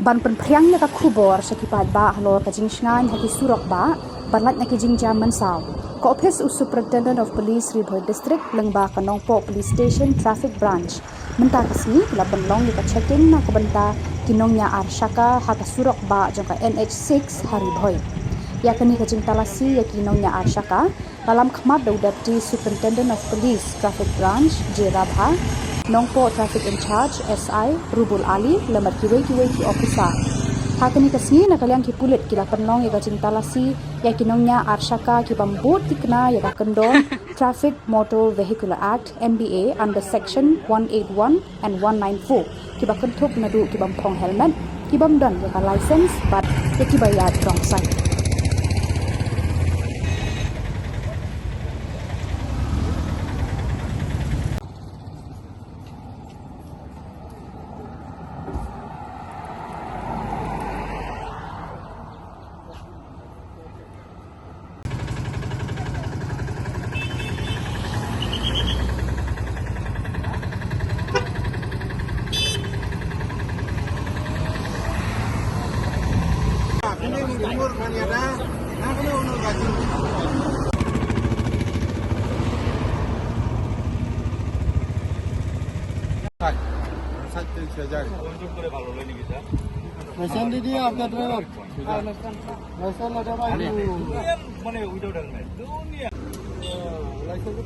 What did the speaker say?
ban pen priang na ka khubor sa kipat ba halor ka jing shngan haki surok ba banlat na ki jing jam man saw ko office u superintendent of police Ribhoi district lengba kanongpo police station traffic branch menta kasni laban long ni ka checking na ko banta kinongnya arshaka haka surok ba jong ka NH6 Haribhoi ya kani ka jing talasi ya kinongnya arshaka dalam khmat do deputy superintendent of police traffic branch J Rabha Nongpo Traffic in Charge SI Rubul Ali lemar kiwai ki officer. Hakani kasni nakaliang ki pulit kila penong ya kacing talasi ya kinongnya arshaka ki bambut tikna ya kendo Traffic Motor Vehicle Act MBA under section 181 and 194 ki bakentuk nadu ki bampong helmet ki bamdan ya ka license but ya ki bayar wrong side. Umur maniada, nah kalau umur gaji. সাইতে যায় কোন করে ভালো লাগে কিটা লাইসেন্স দি দিয়ে আপনার driver licence লাগা ভাই মানে উইদাউট হেলমেট দুনিয়া লাইসেন্স